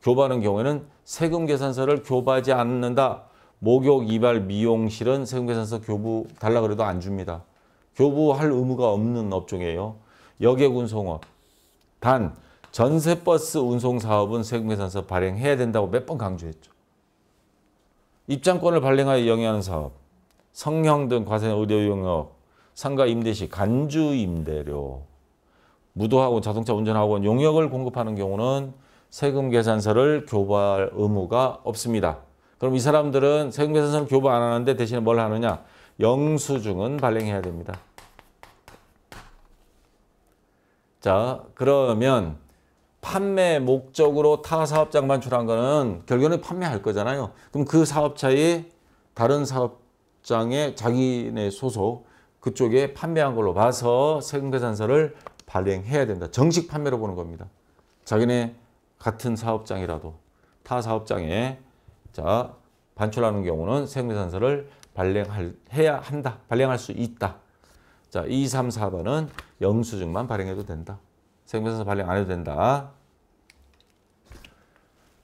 교부하는 경우에는 세금계산서를 교부하지 않는다. 목욕, 이발, 미용실은 세금계산서 교부 달라 그래도 안 줍니다. 교부할 의무가 없는 업종이에요. 여객운송업. 단 전세버스 운송사업은 세금계산서 발행해야 된다고 몇 번 강조했죠. 입장권을 발행하여 영위하는 사업, 성형 등 과세 의료 용역, 상가 임대시, 간주 임대료, 무도학원, 자동차 운전학원, 용역을 공급하는 경우는 세금계산서를 교부할 의무가 없습니다. 그럼 이 사람들은 세금계산서를 교부 안 하는데 대신에 뭘 하느냐? 영수증은 발행해야 됩니다. 자, 그러면 판매 목적으로 타 사업장 반출한 거는 결국에는 판매할 거잖아요. 그럼 그 사업자의 다른 사업장에 자기네 소속 그쪽에 판매한 걸로 봐서 세금계산서를 발행해야 된다. 정식 판매로 보는 겁니다. 자기네 같은 사업장이라도 타 사업장에 자 반출하는 경우는 세금계산서를 발행해야 한다. 발행할 수 있다. 자, 2, 3, 4번은 영수증만 발행해도 된다. 세금계산서 발행 안 해도 된다.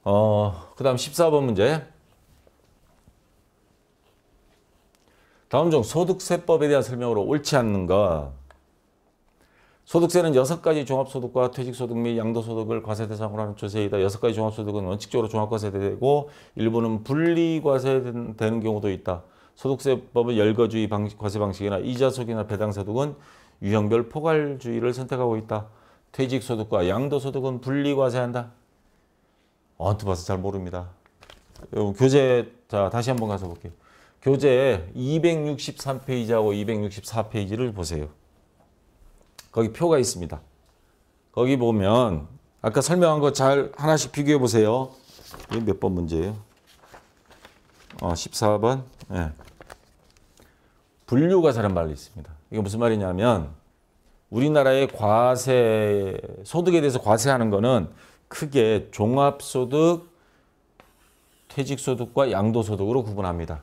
그 다음 14번 문제. 다음 중 소득세법에 대한 설명으로 옳지 않는 것. 소득세는 6가지 종합소득과 퇴직소득 및 양도소득을 과세 대상으로 하는 조세이다. 6가지 종합소득은 원칙적으로 종합과세되고 일부는 분리과세되는 경우도 있다. 소득세법은 열거주의 과세 방식이나 이자소득이나 배당소득은 유형별 포괄주의를 선택하고 있다. 퇴직소득과 양도소득은 분리과세한다. 언뜻 봐서 잘 모릅니다. 교재 자 다시 한번 가서 볼게요. 교재 263페이지하고 264페이지를 보세요. 거기 표가 있습니다. 거기 보면 아까 설명한 거 잘 하나씩 비교해 보세요. 이게 몇 번 문제예요? 14번. 네. 분류과세라는 말이 있습니다. 이게 무슨 말이냐면 우리나라의 과세, 소득에 대해서 과세하는 거는 크게 종합소득, 퇴직소득과 양도소득으로 구분합니다.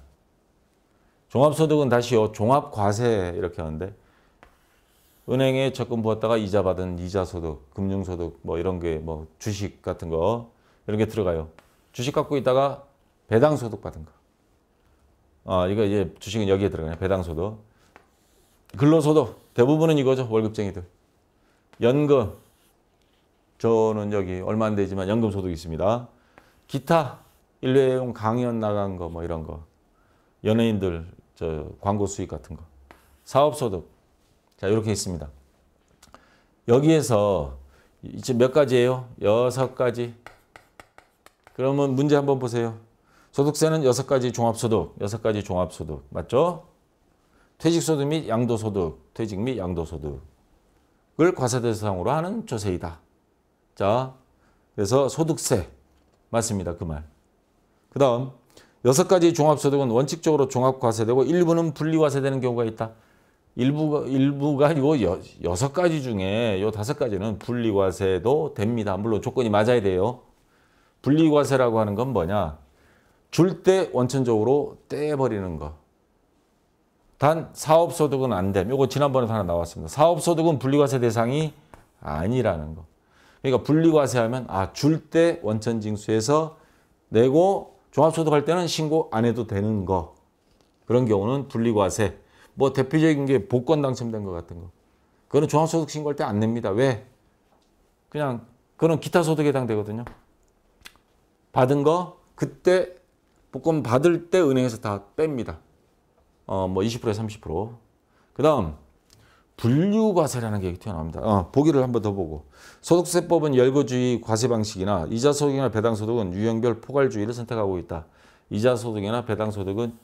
종합소득은 다시요, 종합과세 이렇게 하는데 은행에 적금 부었다가 이자 받은 이자소득, 금융소득 뭐 이런 게 뭐 주식 같은 거 이런 게 들어가요. 주식 갖고 있다가 배당소득 받은 거. 이거 이제 주식은 여기에 들어가요. 배당소득. 근로소득 대부분은 이거죠. 월급쟁이들. 연금. 저는 여기 얼마 안 되지만 연금소득이 있습니다. 기타 일회용 강연 나간 거 뭐 이런 거. 연예인들 저 광고 수익 같은 거. 사업소득. 자, 이렇게 있습니다. 여기에서 이제 몇 가지예요? 6가지. 그러면 문제 한번 보세요. 소득세는 6가지 종합소득, 6가지 종합소득. 맞죠? 퇴직소득 및 양도소득, 퇴직 및 양도소득을 과세 대상으로 하는 조세이다. 자, 그래서 소득세. 맞습니다. 그 말. 그 다음 6가지 종합소득은 원칙적으로 종합과세되고 일부는 분리과세되는 경우가 있다. 일부가 아니고 6가지 중에 요 5가지는 분리과세도 됩니다. 물론 조건이 맞아야 돼요. 분리과세라고 하는 건 뭐냐? 줄 때 원천적으로 떼버리는 거. 단 사업소득은 안 됨. 요거 지난번에도 하나 나왔습니다. 사업소득은 분리과세 대상이 아니라는 거. 그러니까 분리과세하면 줄 때 원천징수해서 내고 종합소득 할 때는 신고 안 해도 되는 거. 그런 경우는 분리과세. 뭐 대표적인 게 복권 당첨된 것 같은 거. 그거는 종합소득 신고할 때 안 냅니다. 왜? 그냥 그건 기타 소득에 해당되거든요. 받은 거 그때 복권 받을 때 은행에서 다 뺍니다. 뭐 20%에 30%. 그 다음 분류과세라는 게 튀어나옵니다. 보기를 한번 더 보고. 소득세법은 열거주의 과세 방식이나 이자소득이나 배당소득은 유형별 포괄주의를 선택하고 있다. 이자소득이나 배당소득은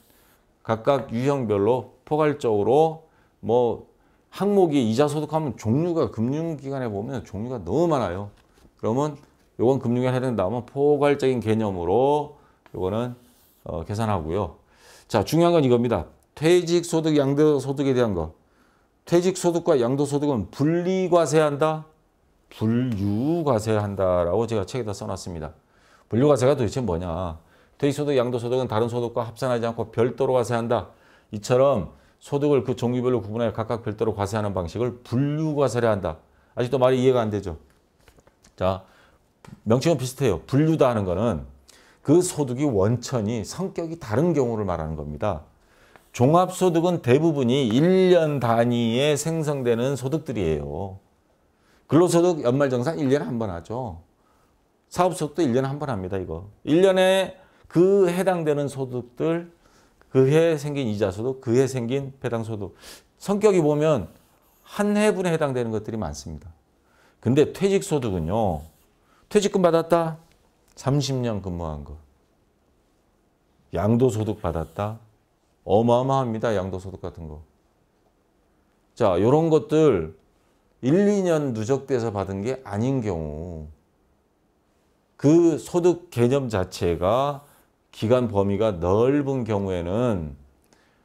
각각 유형별로 포괄적으로 뭐 항목이 이자소득하면 종류가 금융기관에 보면 종류가 너무 많아요. 그러면 요건 금융기관에 해당된다면 포괄적인 개념으로 요거는 계산하고요. 자, 중요한 건 이겁니다. 퇴직소득, 양도소득에 대한 거. 퇴직소득과 양도소득은 분리과세한다. 분류과세한다라고 제가 책에다 써놨습니다. 분류과세가 도대체 뭐냐? 퇴직소득, 양도소득은 다른 소득과 합산하지 않고 별도로 과세한다. 이처럼 소득을 그 종류별로 구분하여 각각 별도로 과세하는 방식을 분류과세를 한다. 아직도 말이 이해가 안 되죠? 자, 명칭은 비슷해요. 분류다 하는 거는 그 소득이 원천이 성격이 다른 경우를 말하는 겁니다. 종합소득은 대부분이 1년 단위에 생성되는 소득들이에요. 근로소득 연말정산 1년에 한 번 하죠. 사업소득도 1년에 한 번 합니다. 이거 1년에 그 해당되는 소득들, 그해 생긴 이자소득, 그해 생긴 배당소득, 성격이 보면 한 해분에 해당되는 것들이 많습니다. 근데 퇴직소득은요. 퇴직금 받았다? 30년 근무한 거. 양도소득 받았다? 어마어마합니다. 양도소득 같은 거. 자, 이런 것들 1, 2년 누적돼서 받은 게 아닌 경우 그 소득 개념 자체가 기간 범위가 넓은 경우에는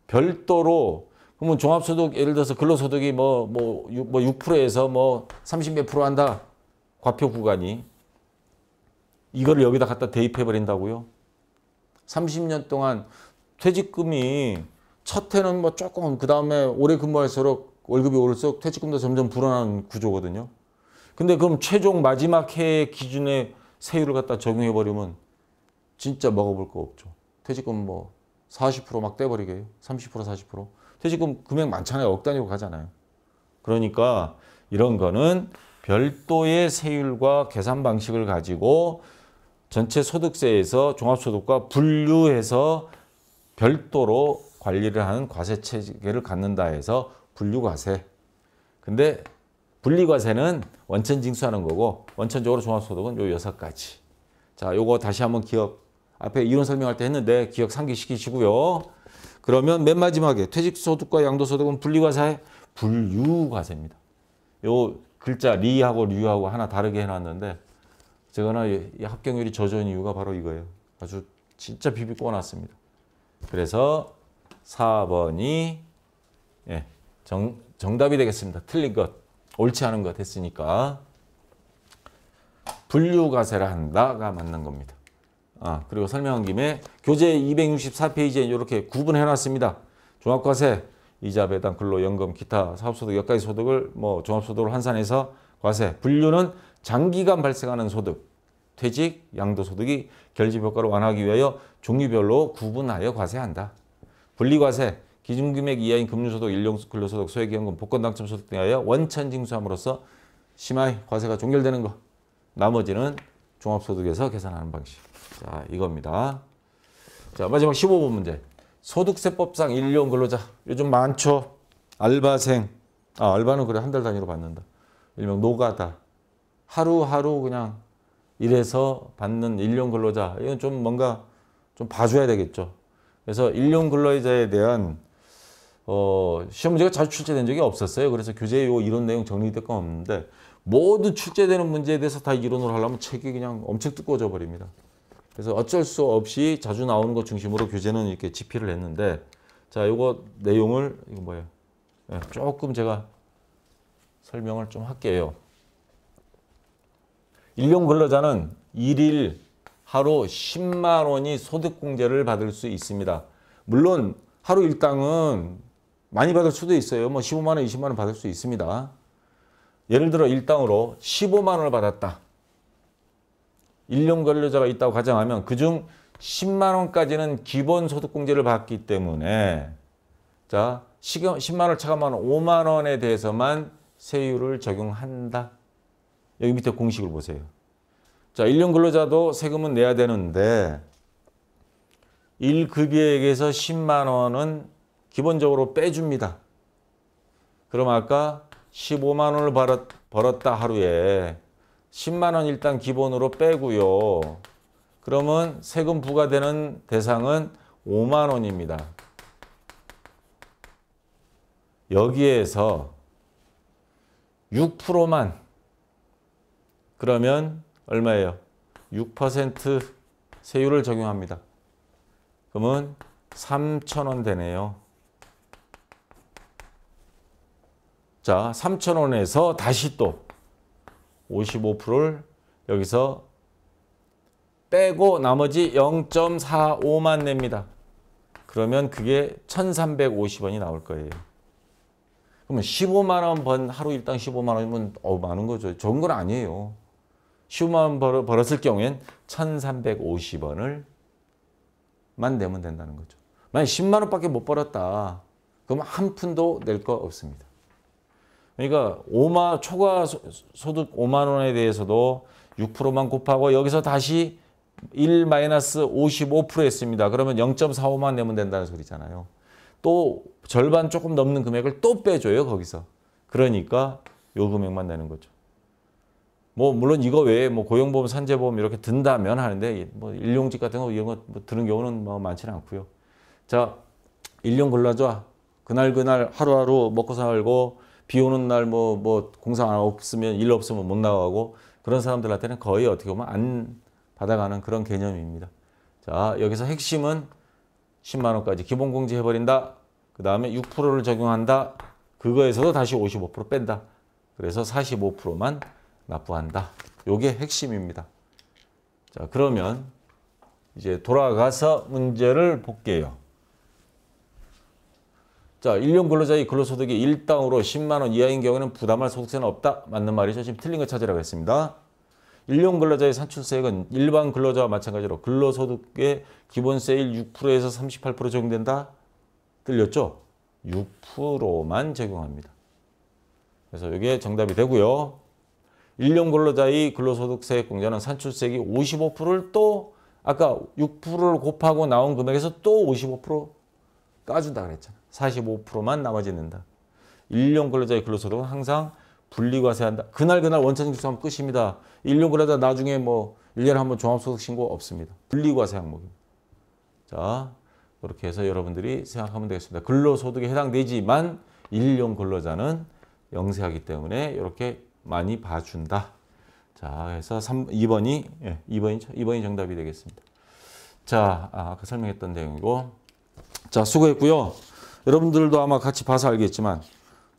별도로 그러면 종합소득 예를 들어서 근로소득이 뭐 6%에서 뭐 30 몇 프로 한다. 과표 구간이. 이거를 여기다 갖다 대입해 버린다고요? 30년 동안 퇴직금이 첫 해는 뭐 조금 그다음에 오래 근무할수록 월급이 오를수록 퇴직금도 점점 불어나는 구조거든요. 근데 그럼 최종 마지막 해의 기준에 세율을 갖다 적용해 버리면 진짜 먹어볼 거 없죠. 퇴직금 뭐 40% 막 떼버리게요. 30% 40%. 퇴직금 금액 많잖아요. 억 단위로 가잖아요. 그러니까 이런 거는 별도의 세율과 계산 방식을 가지고 전체 소득세에서 종합소득과 분류해서 별도로 관리를 하는 과세 체계를 갖는다 해서 분류과세. 근데 분리과세는 원천 징수하는 거고 원천적으로 종합소득은 요 6가지. 자, 요거 다시 한번 기억. 앞에 이론 설명할 때 했는데 기억 상기시키시고요. 그러면 맨 마지막에 퇴직소득과 양도소득은 분리과세, 분류과세입니다. 요 글자 리하고 류하고 하나 다르게 해놨는데 제가 이 합격률이 저조한 이유가 바로 이거예요. 아주 진짜 비비꼬 놨습니다. 그래서 4번이 예, 정답이 되겠습니다. 틀린 것, 옳지 않은 것 했으니까 분류과세를 한다가 맞는 겁니다. 그리고 설명한 김에 교재 264페이지에 이렇게 구분해 놨습니다. 종합과세, 이자, 배당, 근로, 연금, 기타, 사업소득, 여기까지 소득을 종합소득으로 환산해서 과세. 분류는 장기간 발생하는 소득, 퇴직, 양도소득이 결집효과를 완화하기 위하여 종류별로 구분하여 과세한다. 분리과세, 기준금액 이하인 금융소득, 일용근로소득, 소액이연금, 복권당첨소득 등에 하여 원천징수함으로써 심하게 과세가 종결되는 것. 나머지는 종합소득에서 계산하는 방식. 자, 이겁니다. 자, 마지막 15번 문제. 소득세법상 일용 근로자. 요즘 많죠. 알바생. 알바는 그래 한 달 단위로 받는다. 일명 노가다. 하루하루 그냥 일해서 받는 일용 근로자. 이건 좀 뭔가 좀 봐줘야 되겠죠. 그래서 일용 근로자에 대한 시험 문제가 자주 출제된 적이 없었어요. 그래서 교재에 이런 내용 정리될 건 없는데 모두 출제되는 문제에 대해서 다 이론으로 하려면 책이 그냥 엄청 두꺼워져 버립니다. 그래서 어쩔 수 없이 자주 나오는 것 중심으로 교재는 이렇게 집필을 했는데 자, 요거 내용을 이거 뭐예요? 네, 조금 제가 설명을 좀 할게요. 일용 근로자는 일일 하루 10만 원이 소득공제를 받을 수 있습니다. 물론 하루 일당은 많이 받을 수도 있어요. 뭐 15만 원, 20만 원 받을 수 있습니다. 예를 들어 일당으로 15만 원을 받았다. 일용 근로자가 있다고 가정하면 그중 10만 원까지는 기본소득공제를 받기 때문에 자 10만 원을 차감하는 5만 원에 대해서만 세율을 적용한다. 여기 밑에 공식을 보세요. 자, 일용 근로자도 세금은 내야 되는데 1급여액에서 10만 원은 기본적으로 빼줍니다. 그럼 아까 15만 원을 벌었다 하루에 10만 원 일단 기본으로 빼고요. 그러면 세금 부과되는 대상은 5만 원입니다. 여기에서 6%만 그러면 얼마예요? 6% 세율을 적용합니다. 그러면 3,000원 되네요. 자, 3,000원에서 다시 또 55%를 여기서 빼고 나머지 0.45만 냅니다. 그러면 그게 1,350원이 나올 거예요. 그러면 15만 원 번 하루 일당 15만 원이면 많은 거죠. 적은 건 아니에요. 15만 원 벌었을 경우엔 1,350원을 만 내면 된다는 거죠. 만약 10만 원밖에 못 벌었다. 그럼 한 푼도 낼 거 없습니다. 그러니까 초과 소득 5만 원에 대해서도 6%만 곱하고 여기서 다시 1-55% 했습니다. 그러면 0.45만 내면 된다는 소리잖아요. 또 절반 조금 넘는 금액을 또 빼줘요, 거기서. 그러니까 요 금액만 내는 거죠. 뭐 물론 이거 외에 뭐 고용보험, 산재보험 이렇게 든다면 하는데 뭐 일용직 같은 거 이런 거 뭐 드는 경우는 뭐 많지는 않고요. 자, 1년 근로자 그날 하루하루 먹고 살고 비 오는 날 뭐 공사 없으면 일 없으면 못 나가고 그런 사람들한테는 거의 어떻게 보면 안 받아가는 그런 개념입니다. 자, 여기서 핵심은 10만 원까지 기본공제 해버린다. 그 다음에 6%를 적용한다. 그거에서도 다시 55% 뺀다. 그래서 45%만 납부한다. 요게 핵심입니다. 자, 그러면 이제 돌아가서 문제를 볼게요. 자, 1년 근로자의 근로소득이 일당으로 10만 원 이하인 경우에는 부담할 소득세는 없다. 맞는 말이죠. 지금 틀린 거 찾으라고 했습니다. 1년 근로자의 산출세액은 일반 근로자와 마찬가지로 근로소득의 기본세율 6%에서 38% 적용된다. 틀렸죠? 6%만 적용합니다. 그래서 이게 정답이 되고요. 1년 근로자의 근로소득세액 공제는 산출세액이 55%를 또 아까 6%를 곱하고 나온 금액에서 또 55% 까준다 그랬잖아. 45%만 나머지 낸다. 1년 근로자의 근로소득은 항상 분리과세한다. 그날 원천징 징수하면 끝입니다. 1년 근로자 나중에 뭐 1년에 한번 종합소득 신고 없습니다. 분리과세 항목입니다. 자, 이렇게 해서 여러분들이 생각하면 되겠습니다. 근로소득에 해당되지만 1년 근로자는 영세하기 때문에 이렇게 많이 봐준다. 자, 그래서 2번이 정답이 되겠습니다. 자, 아까 설명했던 내용이고. 자, 수고했고요. 여러분들도 아마 같이 봐서 알겠지만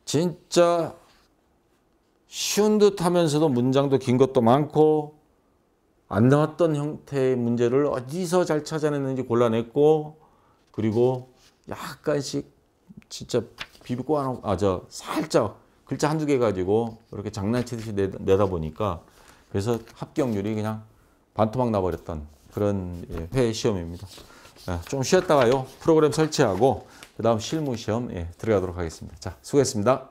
진짜 쉬운 듯 하면서도 문장도 긴 것도 많고 안 나왔던 형태의 문제를 어디서 잘 찾아냈는지 골라냈고 그리고 약간씩 진짜 비비고 살짝 글자 한두 개 가지고 이렇게 장난치듯이 내다 보니까 그래서 합격률이 그냥 반토막 나버렸던 그런 회 시험입니다. 좀 쉬었다가요. 프로그램 설치하고 그 다음 실무 시험 들어가도록 하겠습니다. 자, 수고했습니다.